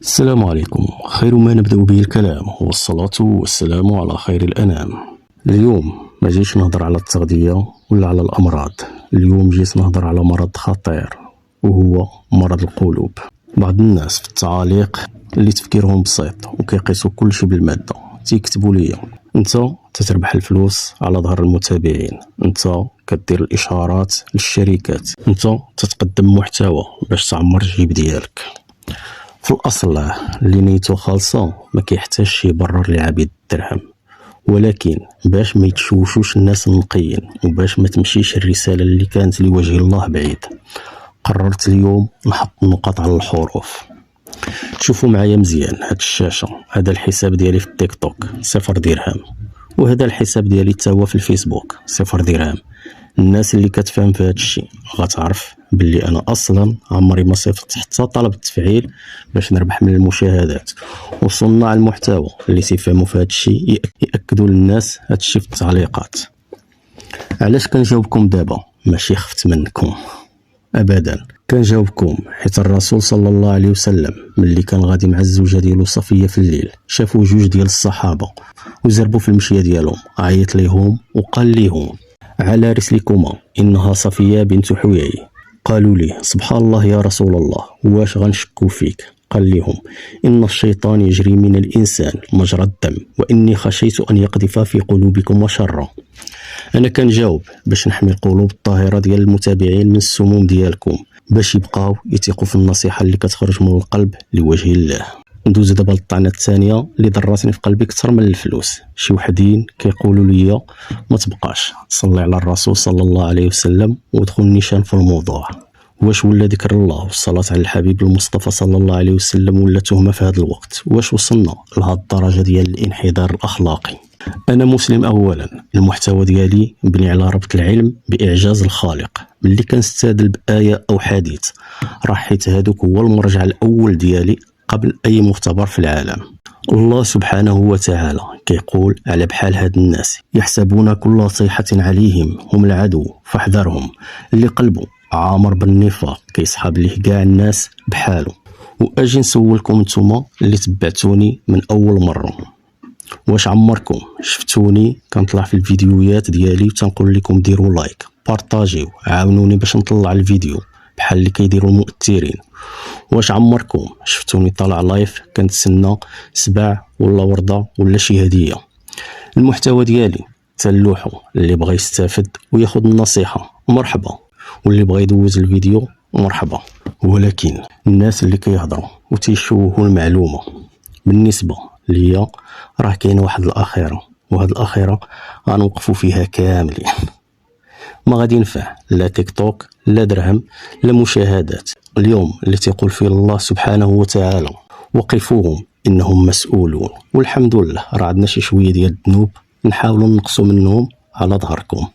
السلام عليكم. خير ما نبدأ به الكلام والصلاة والسلام على خير الأنام. اليوم ما جيش نهضر على التغذية ولا على الأمراض. اليوم جيت نهضر على مرض خطير وهو مرض القلوب. بعض الناس في التعاليق اللي تفكيرهم بسيط وكيقيسوا كل شيء بالمادة تيكتبوا لي: انت تتربح الفلوس على ظهر المتابعين، انت كدير الاشارات للشركات، انت تتقدم محتوى باش تعمر الجيب ديالك. في الأصل اللي نيتو خالصة ما كيحتاجش يبرر لعبيد الدرهم، ولكن باش ما يتشوشوش الناس النقيين وباش ما تمشيش الرسالة اللي كانت لوجه الله بعيد، قررت اليوم نحط النقاط على الحروف. شوفوا معايا مزيان هاد الشاشة، هذا الحساب ديالي في التيك توك 0 درهم، وهذا الحساب ديالي تاهو في الفيسبوك 0 درهم. الناس اللي كتفهم في هذا الشيء غتعرف باللي انا اصلا عمري ما صيفطت حتى طلب التفعيل باش نربح من المشاهدات، وصناع المحتوى اللي تيفهموا في هذا الشيء ياكدوا للناس هذا الشيء في التعليقات. علاش كنجاوبكم دابا؟ ماشي خفت منكم ابدا، كنجاوبكم حيت الرسول صلى الله عليه وسلم ملي كان غادي مع الزوجه ديالو صفيه في الليل شافوا جوج ديال الصحابه وزربوا في المشيه ديالهم، عيط ليهم وقال ليهم: على رسلكما انها صفيه بنت حيي. قالوا لي: سبحان الله يا رسول الله، واش غنشكو فيك؟ قال لهم: ان الشيطان يجري من الانسان مجرى الدم، واني خشيت ان يقذف في قلوبكم شرا. انا كنجاوب باش نحمي القلوب الطاهره ديال المتابعين من السموم ديالكم، باش يبقاو يثيقوا في النصيحه اللي كتخرج من القلب لوجه الله. ندوز دابا للطعنه الثانيه اللي ضراتني في قلبي اكثر من الفلوس. شي وحدين كيقولوا لي ما تبقاش صلي على الرسول صلى الله عليه وسلم ودخل نيشان في الموضوع. واش ولا ذكر الله والصلاه على الحبيب المصطفى صلى الله عليه وسلم ولا تهمه في هذا الوقت؟ واش وصلنا لهذه الدرجه ديال الانحدار الاخلاقي؟ انا مسلم اولا، المحتوى ديالي مبني على ربط العلم باعجاز الخالق. ملي كنستدل بايه او حديث راه حيت هذوك هو المرجع الاول ديالي قبل اي مختبر في العالم. الله سبحانه وتعالى كيقول على بحال هاد الناس: يحسبون كل صيحة عليهم هم العدو فاحذرهم. اللي قلبه عامر بالنفاق كيسحب ليه كاع الناس بحاله. واجي نسولكم نتوما اللي تبعتوني من اول مره، واش عمركم شفتوني كنطلع في الفيديوهات ديالي وتنقول لكم ديروا لايك، بارطاجيو، عاونوني باش نطلع الفيديو بحال اللي كيديروا المؤثرين؟ واش عمركم شفتوني طالع لايف كنتسنى سبع ولا ورده ولا شي هديه؟ المحتوى ديالي تلوحو، اللي بغى يستافد وياخذ النصيحه مرحبا، واللي بغى يدوز الفيديو مرحبا. ولكن الناس اللي كيهضروا وتيشوهوا المعلومه بالنسبه ليا راه كاينه واحد الاخره، وهاد الاخره غنوقفوا فيها كاملين. ما غادي ينفع لا تيك توك لا درهم لا مشاهدات. اليوم اللي تيقول فيه الله سبحانه وتعالى: وقفوهم انهم مسؤولون. والحمد لله راه عندنا شي شويه ديال الذنوب نحاولوا نقصوا منهم على ظهركم.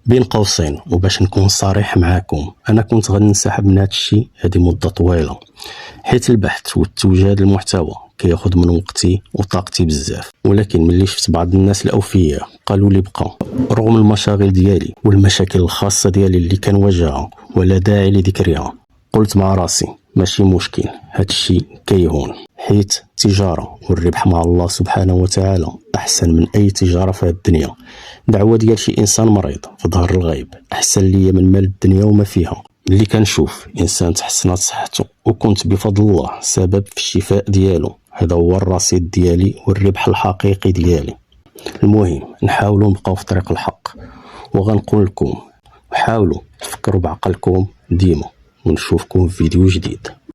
بين قوسين وباش نكون صريح معاكم، انا كنت غنسحب من هذا الشيء هذه مده طويله، حيت البحث والتوجيه المحتوى كياخذ من وقتي وطاقتي بزاف. ولكن ملي شفت بعض الناس الاوفياء قالوا لي بقى رغم المشاغل ديالي والمشاكل الخاصه ديالي اللي كنواجهها ولا داعي لذكرها، قلت مع راسي ماشي مشكل، هاد الشيء كيهون، حيت التجاره والربح مع الله سبحانه وتعالى احسن من اي تجاره في الدنيا. دعوه ديال شي انسان مريض في ظهر الغيب احسن ليا من مال الدنيا وما فيها. ملي كنشوف انسان تحسنت صحته وكنت بفضل الله سبب في الشفاء ديالو، هذا هو الرصيد ديالي والربح الحقيقي ديالي. المهم نحاولوا نبقاو في طريق الحق، وغنقول لكم حاولوا تفكروا بعقلكم ديما، ونشوفكم في فيديو جديد.